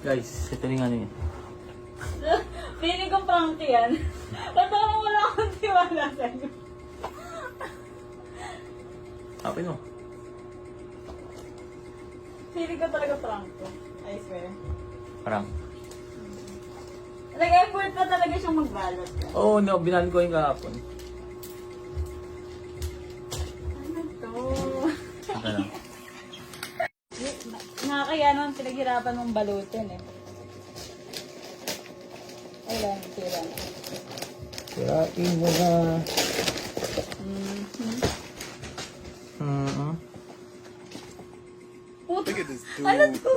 Guys, ito yung ano yun. Feeling ko prank yan. Ba't parang wala akong tiwala sa'yo? Kapin mo. Feeling ko talaga prank to. I swear. Parang. Nag-effort pa talaga siyang magbalot. Oo, no, binalot ko yung kahapon. Ano to? Ito lang. Nakakaya naman pinaghirapan mong balutin eh. Ay lang, tira na. Kirain mo na. Puto. Look at this dude. Ano to?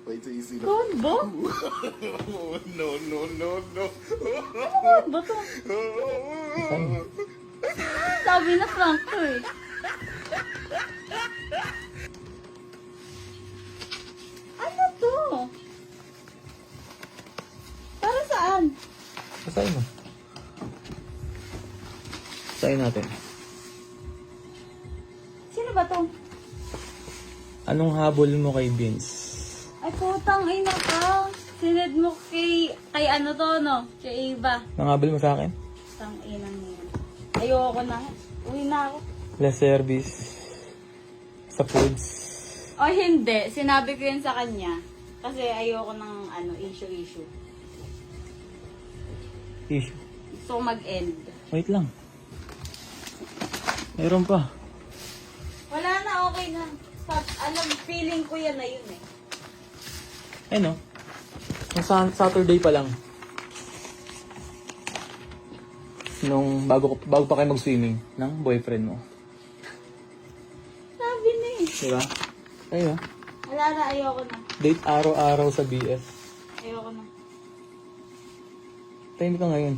Wait till you see the. Combo? No, no, no, no. Ano ba to? Sabi na prank to eh. Ano to? Para saan? Basahin mo. Basahin natin. Sino ba to? Anong habol mo kay Vince? Ay putang ina ka. Sined mo kay ano to no? Kay Eva. Nanghabol mo sa akin? Tang inang niya. Ayoko na. Uwi na ako. Less service. Sa foods. O hindi, sinabi ko yun sa kanya. Kasi ayoko ng issue. Issue. Gusto ko mag-end. Wait lang. Mayroon pa. Wala na, okay na. Feeling ko yan na yun eh. Eh no? Nung Saturday pa lang. Nung bago pa kayo mag-swimming ng boyfriend mo. Sabi na eh. Diba? Ayun. Wala na, ayoko na. Date araw-araw sa BF. Ayoko na. Tahimik ka ngayon.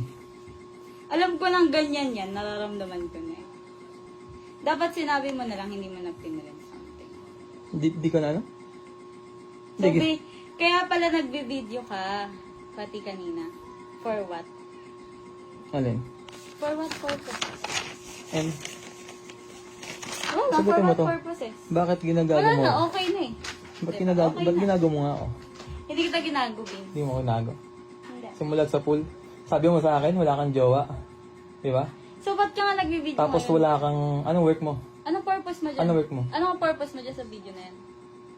Alam ko nang ganyan yan, nararamdaman ko na eh. Dapat sinabi mo na lang, hindi mo na pinarin something. Di ka na ano? Sabi, kaya pala nagbe-video ka, pati kanina. For what? Alin? For what purpose? And Wala, for Sagutin mo what to. purposes? bakit ginagago Wala mo? na, okay na eh. Ba't Diba? Okay ba't na. ginagago mo nga ako? Hindi kita ginagubin. Hindi mo ako ginago. Hindi. Simulat sa pool. Sabi mo sa akin, wala kang jowa. Di ba? So, ba't ka nga nagbe-video Tapos ngayon? wala kang... Anong work mo? Anong purpose mo dyan? Ano work mo? Anong purpose mo dyan sa video na yan?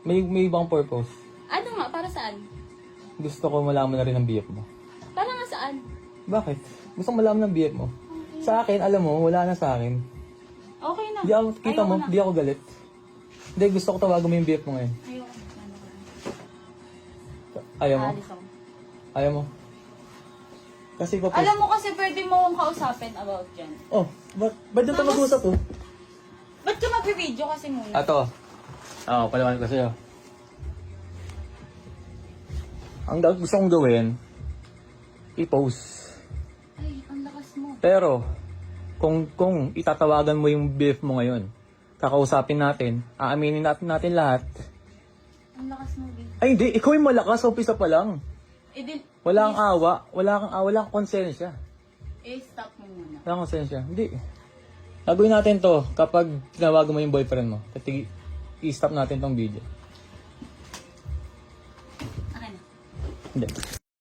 May ibang purpose. Ano nga? Para saan? Gusto ko malaman na rin ang BF mo. Para nga saan? Bakit? Gusto ko malaman ng BF mo. Sa akin, alam mo, wala na sa akin. Okay na. Di ako, kita Ayoko mo, na. di ako galit. Hindi, gusto ko tawagan mo yung BF mo ngayon. Ayoko na. Ano ka na? Ayaw mo? Aalis ako. Ayaw mo? Kasi pa Alam mo kasi pwede mo akong kausapin about dyan. Oh, ba't doon tayo Tapos- mag-usap oh? Ba't ka mag-video kasi muna? Ato. Oo, palawan ko sa'yo. Ang gusto kong gawin, i-post. Ay, ang lakas mo. Pero, kung itatawagan mo yung BF mo ngayon, kakausapin natin, aaminin natin lahat. Ang lakas mo, babe. Ay hindi, ikaw yung malakas, umpisa pa lang. Eh, Wala kang awa, wala kang konsensya. stop mo muna. Wala kang konsensya. Hindi. Gagawin natin to kapag tinawagan mo yung boyfriend mo. I-stop natin tong video. Akin na. Hindi.